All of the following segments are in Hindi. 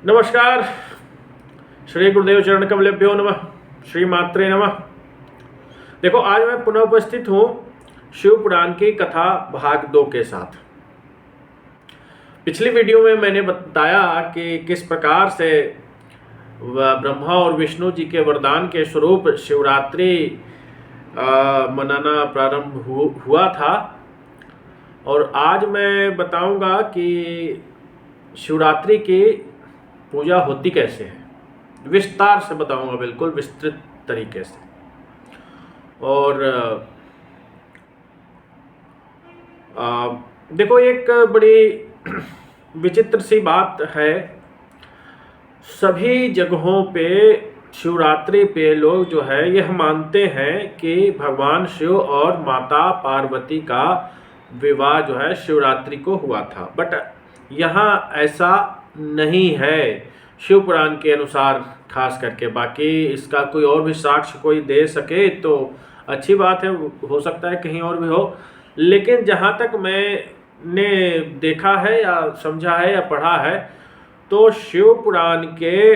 नमस्कार। श्री गुरुदेव चरण कमलेभ्यो नमः। श्री मात्रे नमः। देखो, आज मैं पुनः उपस्थित हूँ शिव पुराण की कथा भाग 2 के साथ। पिछली वीडियो में मैंने बताया कि किस प्रकार से ब्रह्मा और विष्णु जी के वरदान के स्वरूप शिवरात्रि मनाना प्रारंभ हुआ था, और आज मैं बताऊंगा कि शिवरात्रि की पूजा होती कैसे है। विस्तार से बताऊंगा, बिल्कुल विस्तृत तरीके से। और देखो, एक बड़ी विचित्र सी बात है। सभी जगहों पे शिवरात्रि पे लोग जो है यह मानते हैं कि भगवान शिव और माता पार्वती का विवाह जो है शिवरात्रि को हुआ था, बट यहाँ ऐसा नहीं है शिव पुराण के अनुसार। खास करके बाकी इसका कोई और भी साक्ष्य कोई दे सके तो अच्छी बात है, हो सकता है कहीं और भी हो। लेकिन जहाँ तक मैंने देखा है या समझा है या पढ़ा है, तो शिव पुराण के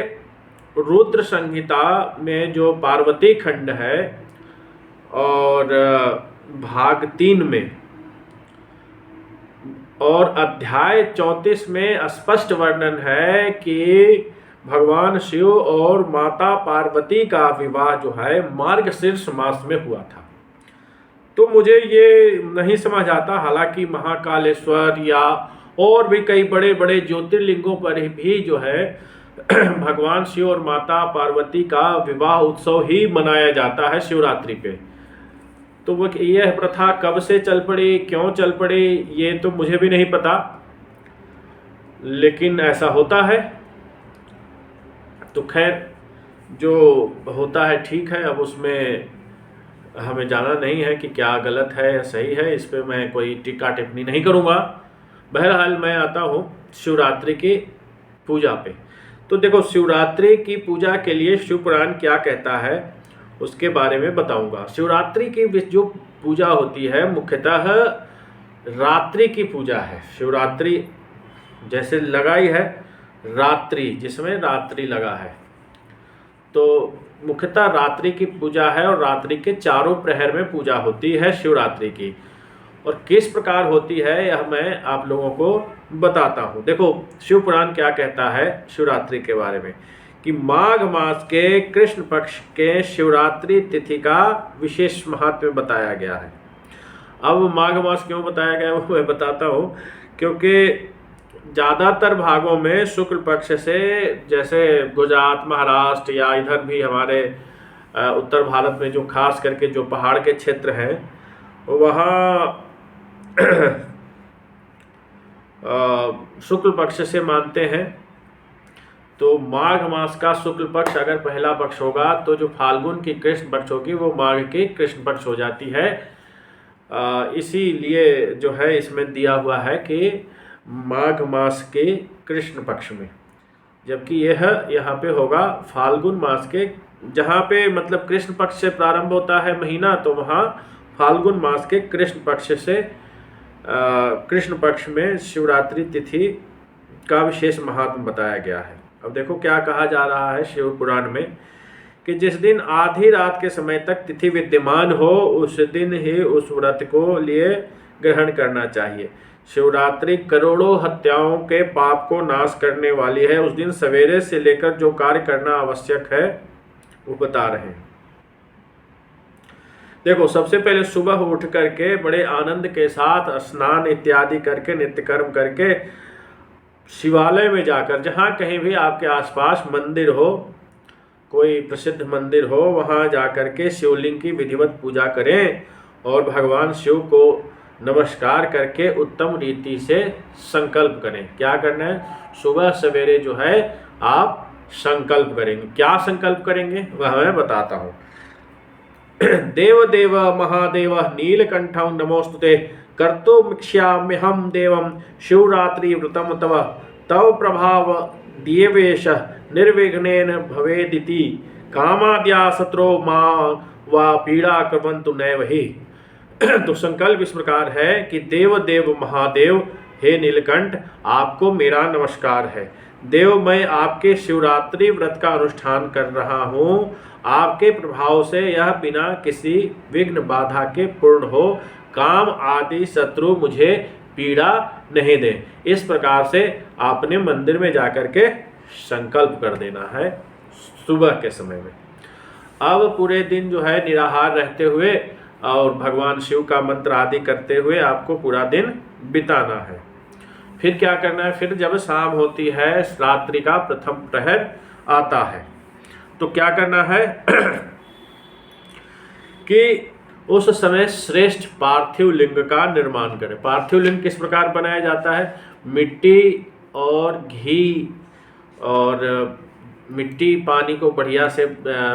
रुद्र संहिता में जो पार्वती खंड है और भाग 3 में और अध्याय 34 में स्पष्ट वर्णन है कि भगवान शिव और माता पार्वती का विवाह जो है मार्गशीर्ष मास में हुआ था। तो मुझे ये नहीं समझ आता, हालांकि महाकालेश्वर या और भी कई बड़े बड़े ज्योतिर्लिंगों पर भी जो है भगवान शिव और माता पार्वती का विवाह उत्सव ही मनाया जाता है शिवरात्रि पे। तो वो यह प्रथा कब से चल पड़ी, क्यों चल पड़ी, ये तो मुझे भी नहीं पता, लेकिन ऐसा होता है। तो खैर, जो होता है ठीक है। अब उसमें हमें जाना नहीं है कि क्या गलत है या सही है, इस पे मैं कोई टीका टिप्पणी नहीं करूँगा। बहरहाल मैं आता हूँ शिवरात्रि की पूजा पे। तो देखो, शिवरात्रि की पूजा के लिए शिव पुराण क्या कहता है उसके बारे में बताऊंगा। शिवरात्रि की जो पूजा होती है मुख्यतः रात्रि की पूजा है। शिवरात्रि जैसे लगाई है रात्रि, जिसमें रात्रि लगा है, तो मुख्यतः रात्रि की पूजा है और रात्रि के चारों प्रहर में पूजा होती है शिवरात्रि की। और किस प्रकार होती है यह मैं आप लोगों को बताता हूँ। देखो, शिव पुराण क्या कहता है शिवरात्रि के बारे में कि माघ मास के कृष्ण पक्ष के शिवरात्रि तिथि का विशेष महात्म्य बताया गया है। अब माघ मास क्यों बताया गया वो मैं बताता हूँ, क्योंकि ज़्यादातर भागों में शुक्ल पक्ष से, जैसे गुजरात, महाराष्ट्र या इधर भी हमारे उत्तर भारत में जो खास करके जो पहाड़ के क्षेत्र हैं वहाँ शुक्ल पक्ष से मानते हैं। तो माघ मास का शुक्ल पक्ष अगर पहला पक्ष होगा तो जो फाल्गुन की कृष्ण पक्ष होगी वो माघ की कृष्ण पक्ष हो जाती है। इसीलिए जो है इसमें दिया हुआ है कि माघ मास के कृष्ण पक्ष में, जबकि यह यहाँ पे होगा फाल्गुन मास के, जहाँ पे मतलब कृष्ण पक्ष से प्रारंभ होता है महीना, तो वहाँ फाल्गुन मास के कृष्ण पक्ष से कृष्ण पक्ष में शिवरात्रि तिथि का विशेष महात्म बताया गया है। अब देखो क्या कहा जा रहा है शिव पुराण में कि जिस दिन आधी रात के समय तक तिथि विद्यमान हो उस दिन ही उस व्रत को लिए ग्रहण करना चाहिए। शिवरात्रि करोड़ों हत्याओं के पाप को नाश करने वाली है। उस दिन सवेरे से लेकर जो कार्य करना आवश्यक है वो बता रहे हैं। देखो, सबसे पहले सुबह उठ करके बड़े आनंद के साथ स्नान इत्यादि करके नित्य कर्म करके शिवालय में जाकर, जहाँ कहीं भी आपके आसपास मंदिर हो, कोई प्रसिद्ध मंदिर हो, वहाँ जाकर के शिवलिंग की विधिवत पूजा करें और भगवान शिव को नमस्कार करके उत्तम रीति से संकल्प करें। क्या करना है? सुबह सवेरे जो है आप संकल्प करेंगे। क्या संकल्प करेंगे वह मैं बताता हूँ। देव देव महादेव नीलकंठं नमोस्तुते कर्तुमिच्छाम्यहं देवं शिवरात्रि व्रतं तव प्रभाव दिव्येश निर्विघ्नेन भवेदिति कामाद्या शत्रो मां वा पीड़ा कुर्वन्तु नैव हि। तो संकल्प इस प्रकार है कि देव देव महादेव हे नीलकंठ, आपको मेरा नमस्कार है। देव, मैं आपके शिवरात्रि व्रत का अनुष्ठान कर रहा हूँ। आपके प्रभाव से यह बिना किसी विघ्न बाधा के पूर्ण हो, काम आदि शत्रु मुझे पीड़ा नहीं दे। इस प्रकार से आपने मंदिर में जाकर के संकल्प कर देना है सुबह के समय में। अब पूरे दिन जो है निराहार रहते हुए और भगवान शिव का मंत्र आदि करते हुए आपको पूरा दिन बिताना है। फिर क्या करना है, फिर जब शाम होती है, रात्रि का प्रथम प्रहर आता है, तो क्या करना है कि उस समय श्रेष्ठ पार्थिव लिंग का निर्माण करें। पार्थिव लिंग किस प्रकार बनाया जाता है? मिट्टी और घी और मिट्टी पानी को बढ़िया से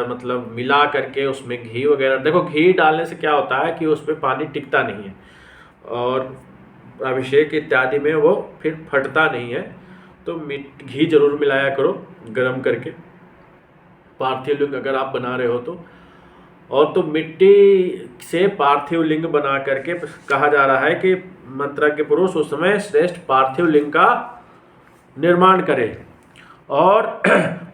मतलब मिला करके उसमें घी वगैरह, देखो घी डालने से क्या होता है कि उस पर पानी टिकता नहीं है और अभिषेक इत्यादि में वो फिर फटता नहीं है। तो घी जरूर मिलाया करो गरम करके, पार्थिव लिंग अगर आप बना रहे हो तो। और तो मिट्टी से पार्थिव लिंग बना करके कहा जा रहा है कि मंत्रज्ञ पुरुष उस समय श्रेष्ठ पार्थिव लिंग का निर्माण करे और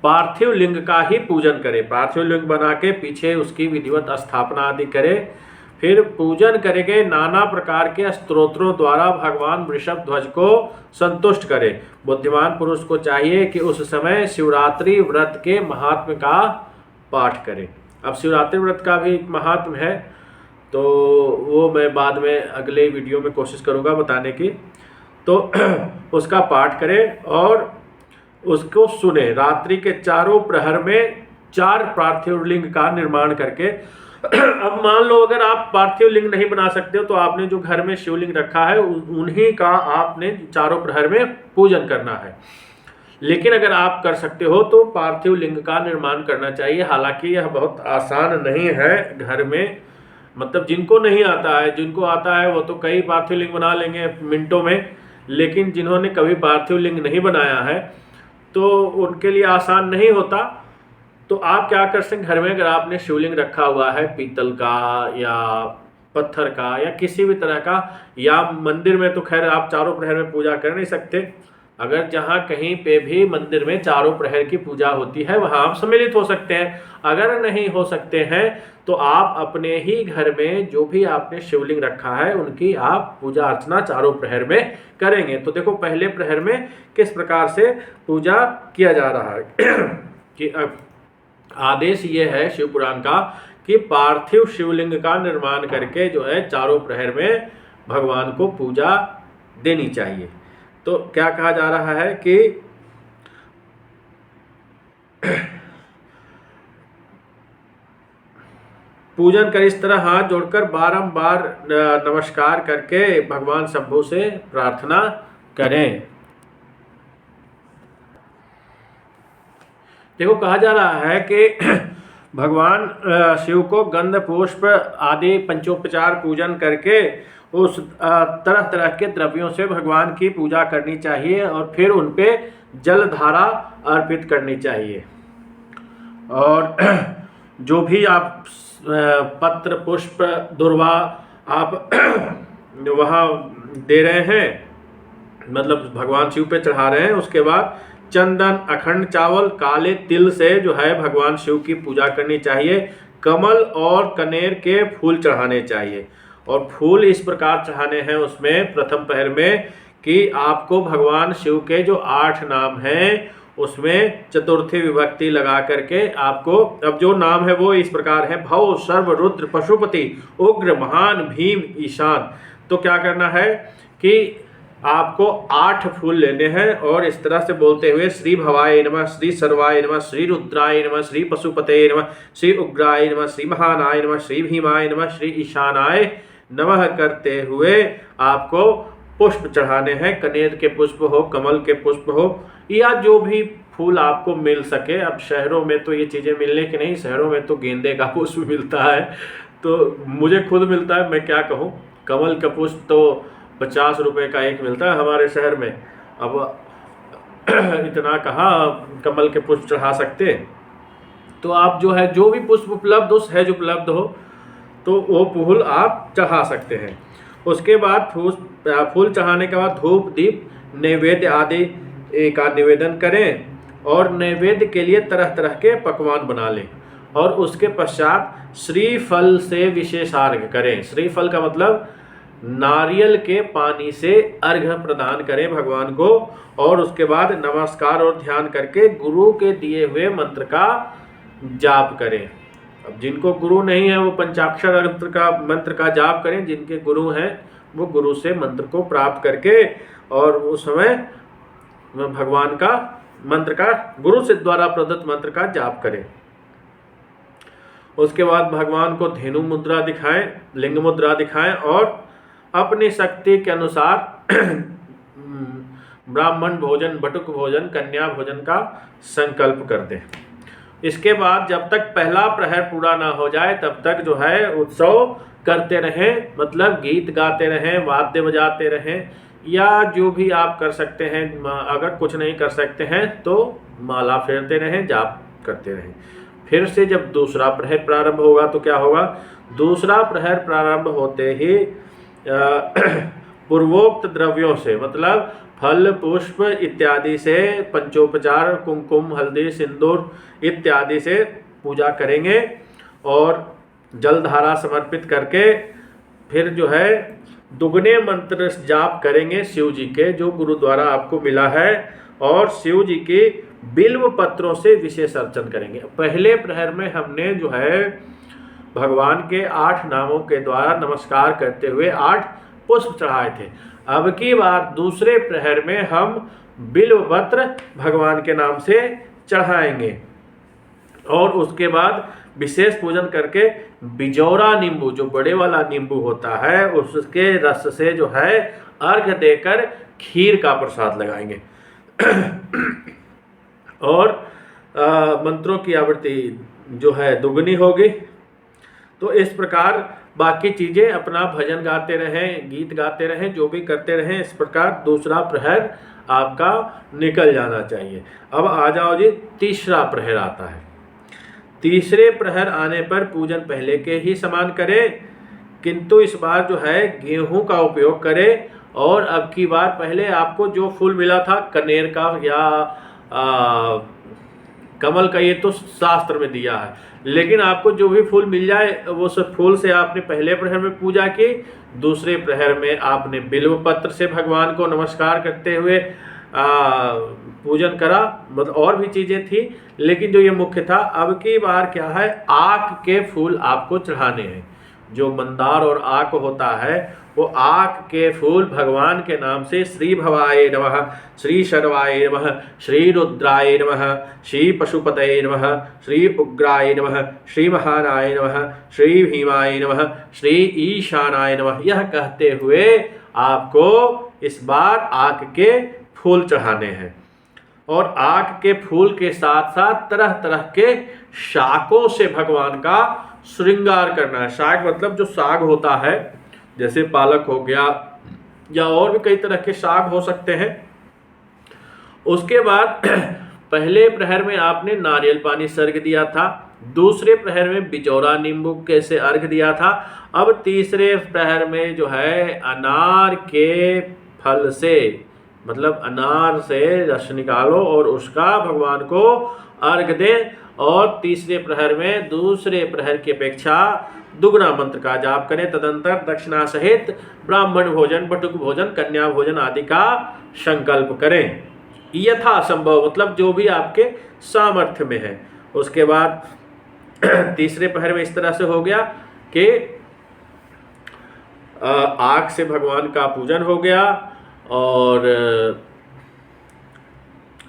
पार्थिव लिंग का ही पूजन करे। पार्थिव लिंग बना के पीछे उसकी विधिवत स्थापना आदि करे, फिर पूजन करके नाना प्रकार के स्तोत्रों द्वारा भगवान वृषभ ध्वज को संतुष्ट करे। बुद्धिमान पुरुष को चाहिए कि उस समय शिवरात्रि व्रत के महात्म्य का पाठ करे। अब शिवरात्रि व्रत का भी एक महात्म्य है, तो वो मैं बाद में अगले वीडियो में कोशिश करूँगा बताने की। तो उसका पाठ करें और उसको सुने। रात्रि के चारों प्रहर में 4 पार्थिव लिंग का निर्माण करके अब मान लो अगर आप पार्थिव लिंग नहीं बना सकते हो तो आपने जो घर में शिवलिंग रखा है उन्हीं का आपने चारों प्रहर में पूजन करना है। लेकिन अगर आप कर सकते हो तो पार्थिव लिंग का निर्माण करना चाहिए। हालांकि यह बहुत आसान नहीं है घर में, मतलब जिनको नहीं आता है, जिनको आता है वो तो कई पार्थिव लिंग बना लेंगे मिनटों में, लेकिन जिन्होंने कभी पार्थिव लिंग नहीं बनाया है तो उनके लिए आसान नहीं होता। तो आप क्या कर सकते हैं, घर में अगर आपने शिवलिंग रखा हुआ है पीतल का या पत्थर का या किसी भी तरह का, या मंदिर में तो खैर आप चारों प्रहर में पूजा कर नहीं सकते, अगर जहाँ कहीं पे भी मंदिर में चारों प्रहर की पूजा होती है वहाँ आप सम्मिलित हो सकते हैं। अगर नहीं हो सकते हैं तो आप अपने ही घर में जो भी आपने शिवलिंग रखा है उनकी आप पूजा अर्चना चारों प्रहर में करेंगे। तो देखो पहले प्रहर में किस प्रकार से पूजा किया जा रहा है कि आदेश ये है शिव पुराण का कि पार्थिव शिवलिंग का निर्माण करके जो है चारों प्रहर में भगवान को पूजा देनी चाहिए। तो क्या कहा जा रहा है कि पूजन कर इस तरह हाथ जोड़कर बारंबार नमस्कार करके भगवान शंभु से प्रार्थना करें। देखो कहा जा रहा है कि भगवान शिव को गंध पुष्प आदि पंचोपचार पूजन करके उस तरह तरह के द्रव्यों से भगवान की पूजा करनी चाहिए और फिर उन पे जल धारा अर्पित करनी चाहिए। और जो भी आप पत्र पुष्प दुर्वा आप वहाँ दे रहे हैं, मतलब भगवान शिव पे चढ़ा रहे हैं, उसके बाद चंदन, अखंड चावल, काले तिल से जो है भगवान शिव की पूजा करनी चाहिए। कमल और कनेर के फूल चढ़ाने चाहिए और फूल इस प्रकार चढ़ाने हैं उसमें प्रथम पहर में कि आपको भगवान शिव के जो 8 नाम हैं उसमें चतुर्थी विभक्ति लगा करके आपको, अब जो नाम है वो इस प्रकार है, भव, सर्व, रुद्र, पशुपति, उग्र, महान, भीम, ईशान। तो क्या करना है कि आपको 8 फूल लेने हैं और इस तरह से बोलते हुए श्री भवाय नमः, श्री सर्वाय नमः, श्री रुद्राय नमः, श्री पशुपते नमः, श्री उग्राय नमः, श्री महानाय नमः, श्री भीमाय नमः, श्री ईशानाय नमः करते हुए आपको पुष्प चढ़ाने हैं। कनेर के पुष्प हो, कमल के पुष्प हो या जो भी फूल आपको मिल सके। अब शहरों में तो ये चीज़ें मिलने की नहीं, शहरों में तो गेंदे का पुष्प मिलता है, तो मुझे खुद मिलता है, मैं क्या कहूँ। कमल का पुष्प तो 50 रुपये का एक मिलता है हमारे शहर में। अब इतना कहाँ कमल के पुष्प चढ़ा सकते। तो आप जो है जो भी पुष्प उपलब्ध हो, सहज उपलब्ध हो, तो वो फूल आप चढ़ा सकते हैं। उसके बाद फूल चढ़ाने के बाद धूप दीप नैवेद्य आदि का निवेदन करें और नैवेद्य के लिए तरह तरह के पकवान बना लें और उसके पश्चात श्रीफल से विशेष अर्घ्य करें। श्रीफल का मतलब नारियल के पानी से अर्घ्य प्रदान करें भगवान को और उसके बाद नमस्कार और ध्यान करके गुरु के दिए हुए मंत्र का जाप करें। अब जिनको गुरु नहीं है वो पंचाक्षर मंत्र का जाप करें, जिनके गुरु हैं वो गुरु से मंत्र को प्राप्त करके और उस समय भगवान का मंत्र का गुरु से द्वारा प्रदत्त मंत्र का जाप करें। उसके बाद भगवान को धेनु मुद्रा दिखाएं, लिंग मुद्रा दिखाएं और अपनी शक्ति के अनुसार ब्राह्मण भोजन, बटुक भोजन, कन्या भोजन का संकल्प कर दें। इसके बाद जब तक पहला प्रहर पूरा ना हो जाए तब तक जो है उत्सव करते रहें, मतलब गीत गाते रहें, वाद्य बजाते रहें या जो भी आप कर सकते हैं। अगर कुछ नहीं कर सकते हैं तो माला फेरते रहें, जाप करते रहें। फिर से जब दूसरा प्रहर प्रारंभ होगा तो क्या होगा, दूसरा प्रहर प्रारंभ होते ही पूर्वोक्त द्रव्यों से मतलब फल पुष्प इत्यादि से पंचोपचार कुमकुम हल्दी सिंदूर इत्यादि से पूजा करेंगे और जलधारा समर्पित करके फिर जो है दुगने मंत्र जाप करेंगे शिव जी के जो गुरु द्वारा आपको मिला है और शिव जी की बिल्व पत्रों से विशेष अर्चन करेंगे। पहले प्रहर में हमने जो है भगवान के 8 नामों के द्वारा नमस्कार करते हुए 8 पुष्प चढ़ाए थे। अब की बार दूसरे प्रहर में हम बिल्व पत्र भगवान के नाम से चढ़ाएंगे और उसके बाद विशेष पूजन करके बिजौरा नींबू जो बड़े वाला नींबू होता है उसके रस से जो है अर्घ देकर खीर का प्रसाद लगाएंगे और मंत्रों की आवृत्ति जो है दुगनी होगी। तो इस प्रकार बाकी चीज़ें अपना भजन गाते रहें, गीत गाते रहें, जो भी करते रहें, इस प्रकार दूसरा प्रहर आपका निकल जाना चाहिए। अब आ जाओ जी, तीसरा प्रहर आता है। तीसरे प्रहर आने पर पूजन पहले के ही समान करें, किंतु इस बार जो है गेहूं का उपयोग करें और अब की बार पहले आपको जो फूल मिला था कनेर का या कमल का, ये तो शास्त्र में दिया है, लेकिन आपको जो भी फूल मिल जाए वो सब फूल से आपने पहले प्रहर में पूजा की, दूसरे प्रहर में आपने बिल्व पत्र से भगवान को नमस्कार करते हुए पूजन करा। मतलब और भी चीज़ें थी लेकिन जो ये मुख्य था। अब की बार क्या है, आक के फूल आपको चढ़ाने हैं। जो मंदार और आक होता है वो आक के फूल भगवान के नाम से श्री भवाय नमः, श्री शर्वाय नमः, श्री रुद्राय नमः, श्री पशुपतये नमः, श्री उग्राय नमः, श्री महानाय नमः, श्री भीमाय नमः, श्री ईशानाय नमः, यह कहते हुए आपको इस बार आक के फूल चढ़ाने हैं। और आक के फूल के साथ साथ तरह तरह के शाकों से भगवान का श्रृंगार करना है। शाक मतलब जो साग होता है, जैसे पालक हो गया या और भी कई तरह के साग हो सकते हैं। उसके बाद पहले प्रहर में आपने नारियल पानी से अर्घ दिया था, दूसरे प्रहर में बिजौरा नींबू के से अर्घ दिया था। अब तीसरे प्रहर में जो है अनार के फल से, मतलब अनार से रस निकालो और उसका भगवान को अर्घ दें। और तीसरे प्रहर में दूसरे प्रहर की अपेक्षा दुगना मंत्र का जाप करें। तदंतर दक्षिणा सहित ब्राह्मण भोजन, बटुक भोजन, कन्या भोजन आदि का संकल्प करें यथासंभव, मतलब जो भी आपके सामर्थ्य में है। उसके बाद तीसरे प्रहर में इस तरह से हो गया कि आग से भगवान का पूजन हो गया और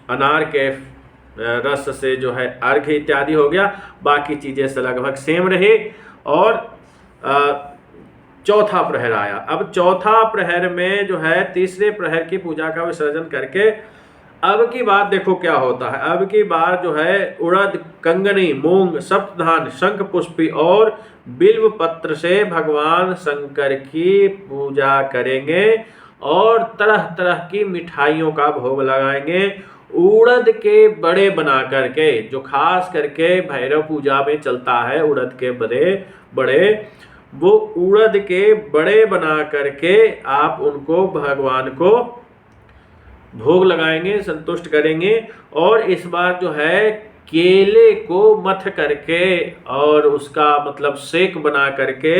अनार के रस से जो है अर्घ्य इत्यादि हो गया। बाकी चीज़ें से लगभग सेम रही। और चौथा प्रहर आया। अब चौथा प्रहर में जो है तीसरे प्रहर की पूजा का विसर्जन करके अब की बात देखो क्या होता है। अब की बार जो है उड़द, कंगनी, मूंग, सप्तधान, शंख पुष्पी और बिल्व पत्र से भगवान शंकर की पूजा करेंगे और तरह तरह की मिठाइयों का भोग लगाएंगे। उड़द के बड़े बना करके, जो खास करके भैरव पूजा में चलता है, उड़द के बड़े बड़े वो उड़द के बड़े बना करके आप उनको भगवान को भोग लगाएंगे, संतुष्ट करेंगे। और इस बार जो है केले को मथ करके और उसका मतलब सेक बना करके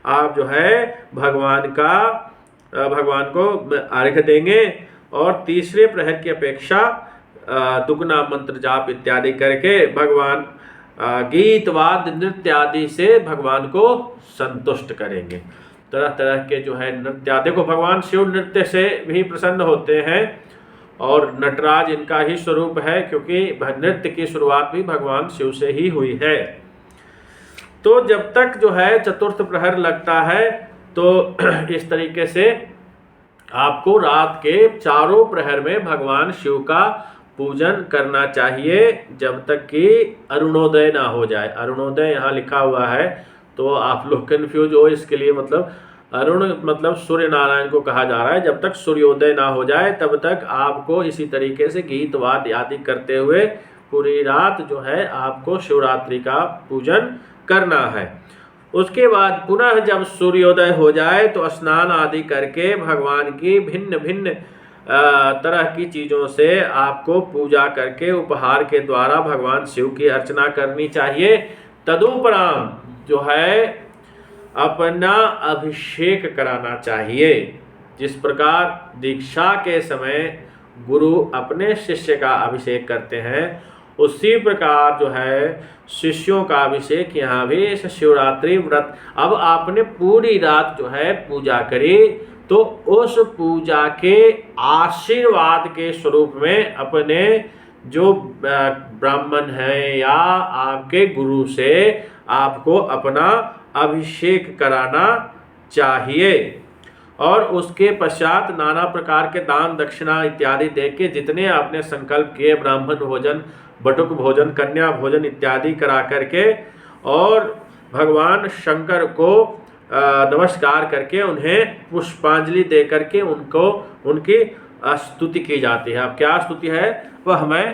आप जो है भगवान को अर्घ्य देंगे। और तीसरे प्रहर की अपेक्षा दुगना मंत्र जाप इत्यादि करके भगवान गीत वाद्य नृत्य आदि से भगवान को संतुष्ट करेंगे। तरह तरह के जो है नृत्य, देखो भगवान शिव नृत्य से भी प्रसन्न होते हैं और नटराज इनका ही स्वरूप है, क्योंकि नृत्य की शुरुआत भी भगवान शिव से ही हुई है। तो जब तक जो है चतुर्थ प्रहर लगता है तो इस तरीके से आपको रात के चारों प्रहर में भगवान शिव का पूजन करना चाहिए, जब तक कि अरुणोदय ना हो जाए। अरुणोदय यहाँ लिखा हुआ है तो आप लोग कंफ्यूज हो, इसके लिए मतलब अरुण मतलब सूर्य नारायण को कहा जा रहा है। जब तक सूर्योदय ना हो जाए तब तक आपको इसी तरीके से गीत वाद्य आदि करते हुए पूरी रात जो है आपको शिवरात्रि का पूजन करना है। उसके बाद पुनः जब सूर्योदय हो जाए तो स्नान आदि करके भगवान की भिन्न भिन्न तरह की चीज़ों से आपको पूजा करके उपहार के द्वारा भगवान शिव की अर्चना करनी चाहिए। तदुपरांत जो है अपना अभिषेक कराना चाहिए। जिस प्रकार दीक्षा के समय गुरु अपने शिष्य का अभिषेक करते हैं, उसी प्रकार जो है शिष्यों का अभिषेक यहाँ भी इस शिवरात्रि व्रत। अब आपने पूरी रात जो है पूजा करी तो उस पूजा के आशीर्वाद के स्वरूप में अपने जो ब्राह्मण है या आपके गुरु से आपको अपना अभिषेक कराना चाहिए। और उसके पश्चात नाना प्रकार के दान दक्षिणा इत्यादि देके जितने आपने संकल्प किए, ब्राह्मण भोजन, बटुक भोजन, कन्या भोजन इत्यादि करा करके और भगवान शंकर को नमस्कार करके उन्हें पुष्पांजलि दे करके उनको उनकी स्तुति की जाती है। अब क्या स्तुति है वह मैं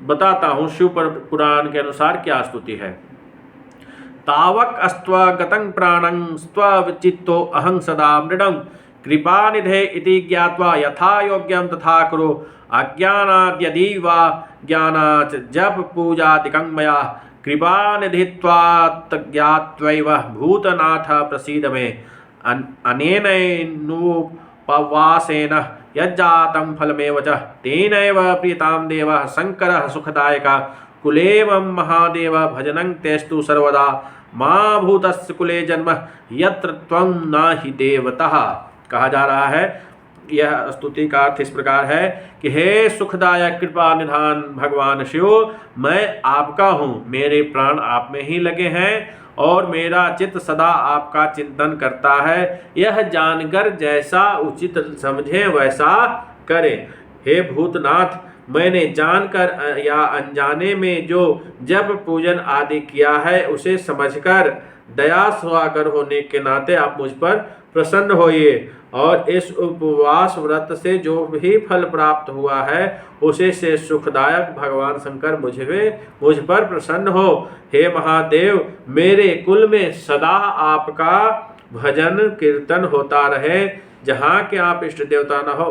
बताता हूँ। शिव पुराण के अनुसार क्या स्तुति है। तावक अस्त्व गतं प्राणं स्वविचित्तो अहं सदा मृडं कृपानिधे इति ज्ञात्वा यथा योग्यं तथा कुरु अज्ञानाद्यदि वा ज्ञानात् जप पूजादिकं मया कृपानिधित्वात् ज्ञात्वैव भूतनाथ प्रसीद मे अनेनैनुपवासेन यज्जातं फलमेव च तेनैव प्रीतां देवः शङ्करः सुखदायकः कुलेवं महादेव भजनं तेस्तु सर्वदा मा भूतस्य कुले जन्म यत्र त्वं नाहि देवतः। कहा जा रहा है, यह स्तुति का अर्थ इस प्रकार है कि हे सुखदायक कृपा निधान भगवान शिव, मैं आपका हूँ, मेरे प्राण आप में ही लगे हैं और मेरा चित्त सदा आपका चिंतन करता है। यह जानकर जैसा उचित समझे वैसा करें। हे भूतनाथ, मैंने जानकर या अनजाने में जो जब पूजन आदि किया है उसे समझकर दया स्वागर होने के नाते आप मुझ पर प्रसन्न होइए और इस उपवास व्रत से जो भी फल प्राप्त हुआ है उसे से सुखदायक भगवान शंकर मुझ पर प्रसन्न हो। हे महादेव, मेरे कुल में सदा आपका भजन कीर्तन होता रहे। जहाँ के आप इष्ट देवता न हो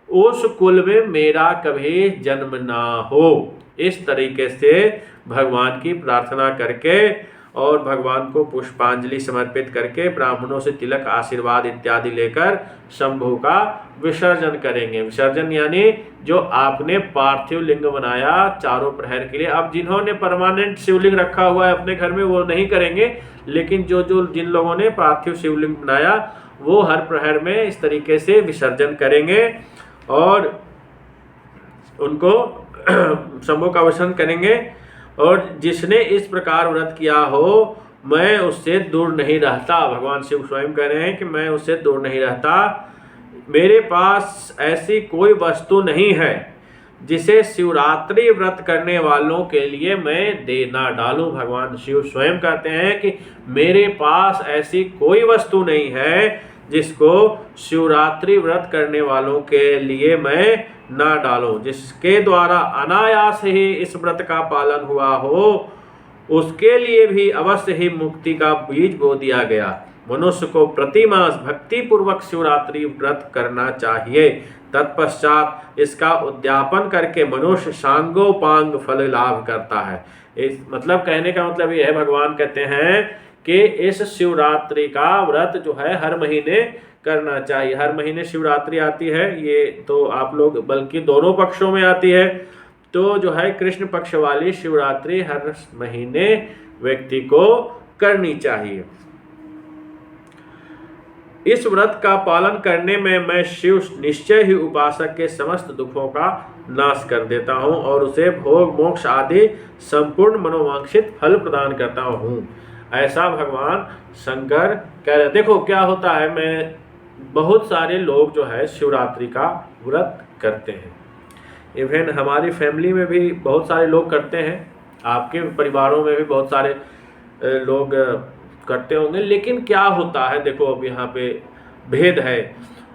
उस कुल में मेरा कभी जन्म ना हो। इस तरीके से भगवान की प्रार्थना करके और भगवान को पुष्पांजलि समर्पित करके ब्राह्मणों से तिलक आशीर्वाद इत्यादि लेकर शंभु का विसर्जन करेंगे। विसर्जन यानी जो आपने पार्थिव लिंग बनाया चारों प्रहर के लिए। अब जिन्होंने परमानेंट शिवलिंग रखा हुआ है अपने घर में वो नहीं करेंगे, लेकिन जिन लोगों ने पार्थिव शिवलिंग बनाया वो हर प्रहर में इस तरीके से विसर्जन करेंगे और उनको शंभु का विसर्जन करेंगे। और जिसने इस प्रकार व्रत किया हो मैं उससे दूर नहीं रहता। भगवान शिव स्वयं कह रहे हैं कि मैं उससे दूर नहीं रहता। मेरे पास ऐसी कोई वस्तु नहीं है जिसे शिवरात्रि व्रत करने वालों के लिए मैं दे ना डालूं। भगवान शिव स्वयं कहते हैं कि मेरे पास ऐसी कोई वस्तु नहीं है जिसको शिवरात्रि व्रत करने वालों के लिए मैं ना डालूं। जिसके द्वारा अनायास ही इस व्रत का पालन हुआ हो उसके लिए भी अवश्य ही मुक्ति का बीज बो दिया गया। मनुष्य को प्रतिमास भक्ति पूर्वक शिवरात्रि व्रत करना चाहिए। तत्पश्चात इसका उद्यापन करके मनुष्य सांगोपांग फल लाभ करता है। इस मतलब कहने का मतलब ये है, भगवान कहते हैं कि इस शिवरात्रि का व्रत जो है हर महीने करना चाहिए। हर महीने शिवरात्रि आती है, ये तो आप लोग, बल्कि दोनों पक्षों में आती है। तो जो है कृष्ण पक्ष वाली शिवरात्रि हर महीने व्यक्ति को करनी चाहिए। इस व्रत का पालन करने में मैं शिव निश्चय ही उपासक के समस्त दुखों का नाश कर देता हूँ और उसे भोग मोक्ष आदि संपूर्ण मनोवांछित फल प्रदान करता हूँ। ऐसा भगवान शंकर कह रहे। देखो क्या होता है, मैं बहुत सारे लोग जो है शिवरात्रि का व्रत करते हैं। इवन हमारी फैमिली में भी बहुत सारे लोग करते हैं, आपके परिवारों में भी बहुत सारे लोग करते होंगे। लेकिन क्या होता है, देखो अब यहाँ पे भेद है।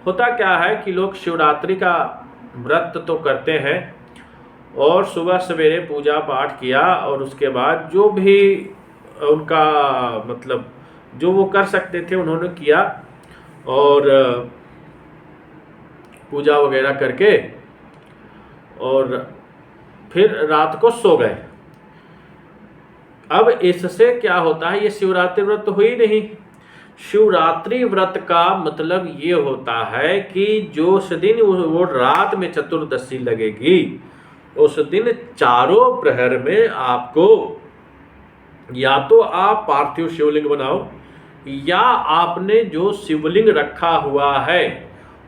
होता क्या है कि लोग शिवरात्रि का व्रत तो करते हैं और सुबह सवेरे पूजा पाठ किया और उसके बाद जो भी उनका मतलब जो वो कर सकते थे उन्होंने किया और पूजा वगैरह करके और फिर रात को सो गए। अब इससे क्या होता है, ये शिवरात्रि व्रत तो हुई नहीं। शिवरात्रि व्रत का मतलब ये होता है कि जो उस दिन वो रात में चतुर्दशी लगेगी, उस दिन चारों प्रहर में आपको या तो आप पार्थिव शिवलिंग बनाओ या आपने जो शिवलिंग रखा हुआ है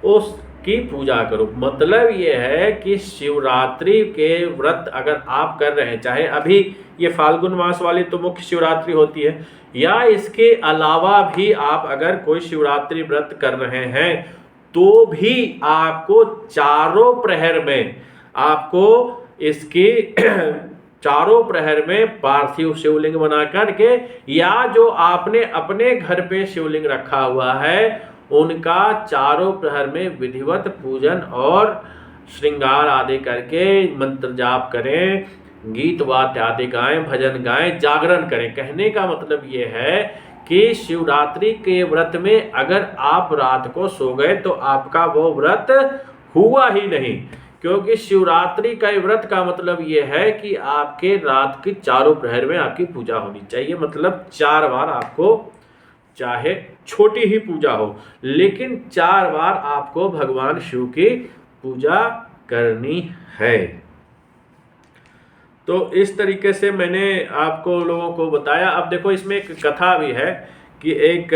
उसकी पूजा करो। मतलब ये है कि शिवरात्रि के व्रत अगर आप कर रहे हैं, चाहे अभी ये फाल्गुन मास वाली तो मुख्य शिवरात्रि होती है, या इसके अलावा भी आप अगर कोई शिवरात्रि व्रत कर रहे हैं तो भी आपको चारों प्रहर में आपको इसकी चारों प्रहर में पार्थिव शिवलिंग बना करके या जो आपने अपने घर पे शिवलिंग रखा हुआ है उनका चारों प्रहर में विधिवत पूजन और श्रृंगार आदि करके मंत्र जाप करें, गीत वाद्य आदि गाएं, भजन गाएं, जागरण करें। कहने का मतलब ये है कि शिवरात्रि के व्रत में अगर आप रात को सो गए तो आपका वो व्रत हुआ ही नहीं, क्योंकि शिवरात्रि का व्रत का मतलब ये है कि आपके रात की चारों प्रहर में आपकी पूजा होनी चाहिए। मतलब 4 बार आपको, चाहे छोटी ही पूजा हो लेकिन 4 बार आपको भगवान शिव की पूजा करनी है। तो इस तरीके से मैंने आपको लोगों को बताया। अब देखो इसमें एक कथा भी है कि एक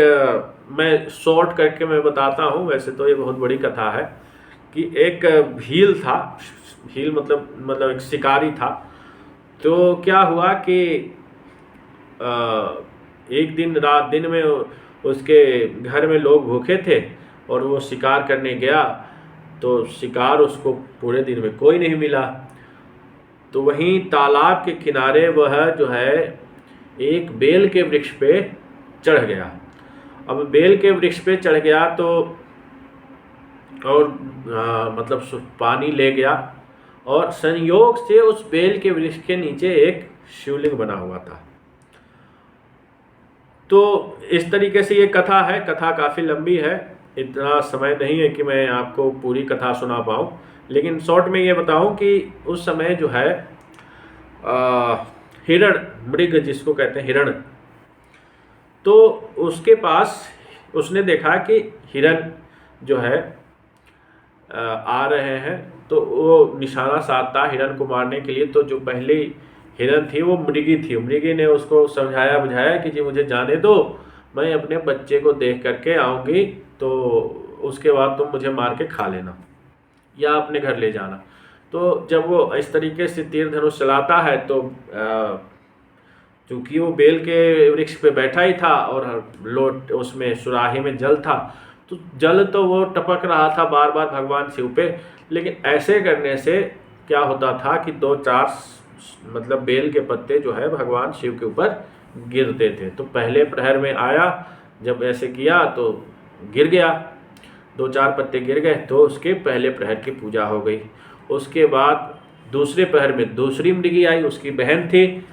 मैं शॉर्ट करके मैं बताता हूँ, वैसे तो ये बहुत बड़ी कथा है कि एक भील था। भील मतलब एक शिकारी था। तो क्या हुआ कि एक दिन में उसके घर में लोग भूखे थे और वो शिकार करने गया तो शिकार उसको पूरे दिन में कोई नहीं मिला। तो वहीं तालाब के किनारे वह जो है एक बेल के वृक्ष पे चढ़ गया। अब बेल के वृक्ष पे चढ़ गया तो और मतलब पानी ले गया और संयोग से उस बेल के वृक्ष के नीचे एक शिवलिंग बना हुआ था। तो इस तरीके से ये कथा है। कथा काफ़ी लंबी है, इतना समय नहीं है कि मैं आपको पूरी कथा सुना पाऊँ, लेकिन शॉर्ट में ये बताऊँ कि उस समय जो है हिरण, मृग जिसको कहते हैं हिरण, तो उसके पास उसने देखा कि हिरण जो है आ रहे हैं तो वो निशाना साधता हिरण को मारने के लिए। तो जो पहली हिरण थी वो मृगी थी। मृगी ने उसको समझाया बुझाया कि जी मुझे जाने दो, मैं अपने बच्चे को देख करके आऊँगी तो उसके बाद तुम मुझे मार के खा लेना या अपने घर ले जाना। तो जब वो इस तरीके से तीर धनुष चलाता है तो चूँकि वो बेल के वृक्ष पे बैठा ही था और लोट उसमें सुराही में जल था, तो जल तो वो टपक रहा था बार बार भगवान शिव पे। लेकिन ऐसे करने से क्या होता था कि 2-4 मतलब बेल के पत्ते जो है भगवान शिव के ऊपर गिरते थे। तो पहले प्रहर में आया, जब ऐसे किया तो गिर गया, 2-4 पत्ते गिर गए तो उसके पहले प्रहर की पूजा हो गई। उसके बाद दूसरे प्रहर में दूसरी मृगी आई, उसकी बहन थी,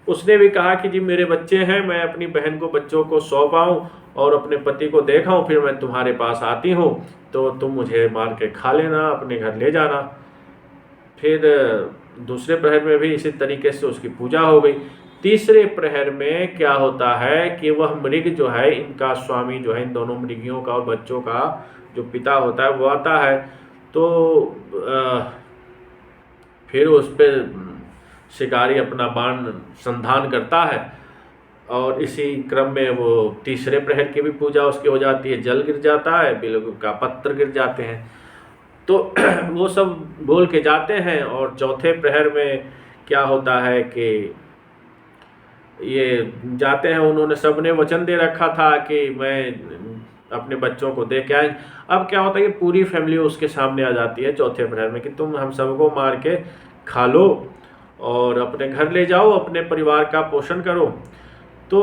उसने भी कहा कि जी मेरे बच्चे हैं, मैं अपनी बहन को बच्चों को सौंप आऊँ और अपने पति को देखाऊँ, फिर मैं तुम्हारे पास आती हूँ, तो तुम मुझे मार के खा लेना, अपने घर ले जाना। फिर दूसरे प्रहर में भी इसी तरीके से उसकी पूजा हो गई। तीसरे प्रहर में क्या होता है कि वह मृग जो है, इनका स्वामी जो है, इन दोनों मृगियों का और बच्चों का जो पिता होता है वो आता है। तो फिर उस पर शिकारी अपना बाण संधान करता है और इसी क्रम में वो तीसरे प्रहर की भी पूजा उसकी हो जाती है। जल गिर जाता है, बिल का पत्र गिर जाते हैं, तो वो सब बोल के जाते हैं। और चौथे प्रहर में क्या होता है कि ये जाते हैं, उन्होंने सबने वचन दे रखा था कि मैं अपने बच्चों को दे के आए। अब क्या होता है कि पूरी फैमिली उसके सामने आ जाती है चौथे प्रहर में कि तुम हम सबको मार के खा लो और अपने घर ले जाओ, अपने परिवार का पोषण करो। तो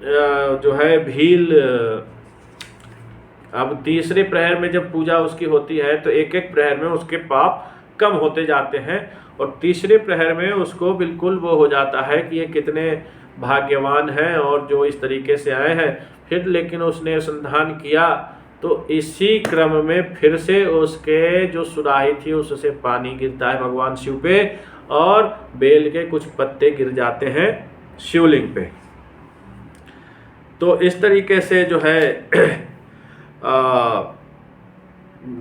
जो है भील अब तीसरे प्रहर में जब पूजा उसकी होती है तो एक एक प्रहर में उसके पाप कम होते जाते हैं, और तीसरे प्रहर में उसको बिल्कुल वो हो जाता है कि ये कितने भाग्यवान हैं और जो इस तरीके से आए हैं। फिर लेकिन उसने संधान किया तो इसी क्रम में फिर से उसके जो सुराही थी उससे पानी गिरता है भगवान शिव पे, और बेल के कुछ पत्ते गिर जाते हैं शिवलिंग पे। तो इस तरीके से जो है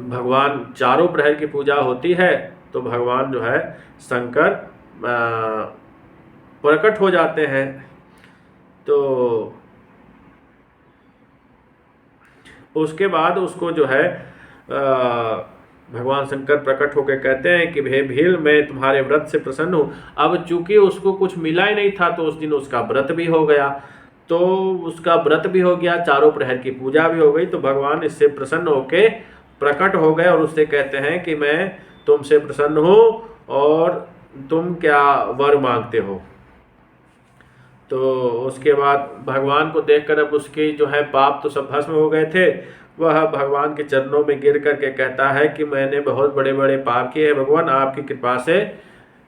भगवान चारों प्रहर की पूजा होती है तो भगवान जो है शंकर प्रकट हो जाते हैं। तो उसके बाद उसको जो है भगवान शंकर प्रकट होकर कहते हैं कि हे भील, मैं तुम्हारे व्रत से प्रसन्न हूँ। अब चूंकि उसको कुछ मिला ही नहीं था तो उस दिन उसका व्रत भी हो गया, तो उसका व्रत भी हो गया, चारों प्रहर की पूजा भी हो गई। तो भगवान इससे प्रसन्न होके प्रकट हो गए और उससे कहते हैं कि मैं तुमसे प्रसन्न हूँ और तुम क्या वर मांगते हो। तो उसके बाद भगवान को देखकर अब उसके जो है पाप तो सब भस्म हो गए थे। वह भगवान के चरणों में गिर करके कहता है कि मैंने बहुत बड़े बड़े पाप किए हैं भगवान, आपकी कृपा से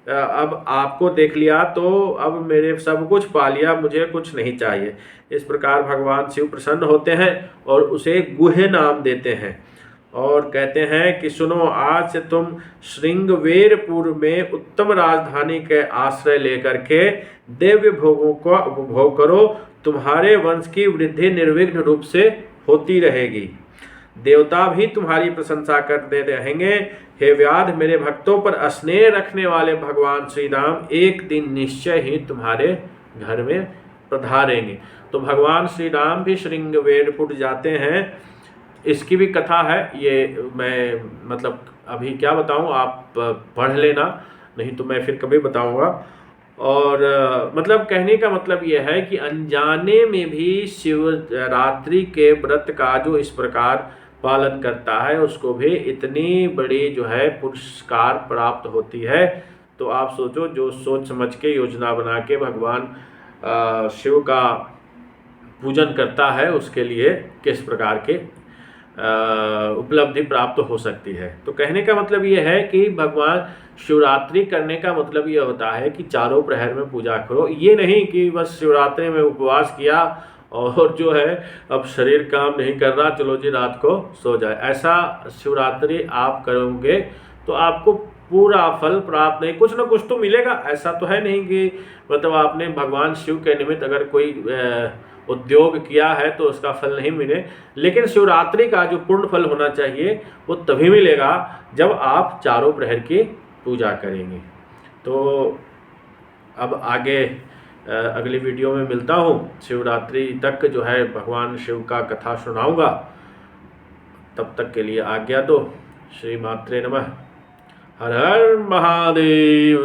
अब आपको देख लिया तो अब मेरे सब कुछ पा लिया, मुझे कुछ नहीं चाहिए। इस प्रकार भगवान शिव प्रसन्न होते हैं और उसे गुहे नाम देते हैं और कहते हैं कि सुनो, आज से तुम श्रृंगवेरपुर में उत्तम राजधानी के आश्रय लेकर के दिव्य भोगों का उपभोग करो, तुम्हारे वंश की वृद्धि निर्विघ्न रूप से होती रहेगी, देवता भी तुम्हारी प्रशंसा करते रहेंगे। हे व्याध, मेरे भक्तों पर स्नेह रखने वाले भगवान श्री राम एक दिन निश्चय ही तुम्हारे घर में पधारेंगे। तो भगवान श्री राम भी श्रृंगवेरपुर जाते हैं, इसकी भी कथा है। ये मैं मतलब अभी क्या बताऊं, आप पढ़ लेना, नहीं तो मैं फिर कभी बताऊंगा। और मतलब कहने का मतलब ये है कि अनजाने में भी शिवरात्रि के व्रत का जो इस प्रकार पालन करता है उसको भी इतनी बड़ी जो है पुरस्कार प्राप्त होती है। तो आप सोचो, जो सोच समझ के योजना बना के भगवान शिव का पूजन करता है उसके लिए किस प्रकार के उपलब्धि प्राप्त हो सकती है। तो कहने का मतलब ये है कि भगवान शिवरात्रि करने का मतलब ये होता है कि चारों प्रहर में पूजा करो। ये नहीं कि बस शिवरात्रि में उपवास किया और जो है अब शरीर काम नहीं कर रहा, चलो जी रात को सो जाए। ऐसा शिवरात्रि आप करोगे तो आपको पूरा फल प्राप्त नहीं, कुछ ना कुछ तो मिलेगा। ऐसा तो है नहीं कि मतलब आपने भगवान शिव के निमित्त अगर कोई उद्योग किया है तो उसका फल नहीं मिले, लेकिन शिवरात्रि का जो पूर्ण फल होना चाहिए वो तभी मिलेगा जब आप चारों प्रहर की पूजा करेंगे। तो अब आगे अगली वीडियो में मिलता हूँ, शिवरात्रि तक जो है भगवान शिव का कथा सुनाऊंगा। तब तक के लिए आज्ञा दो। श्री मात्रे नमः। हर हर महादेव।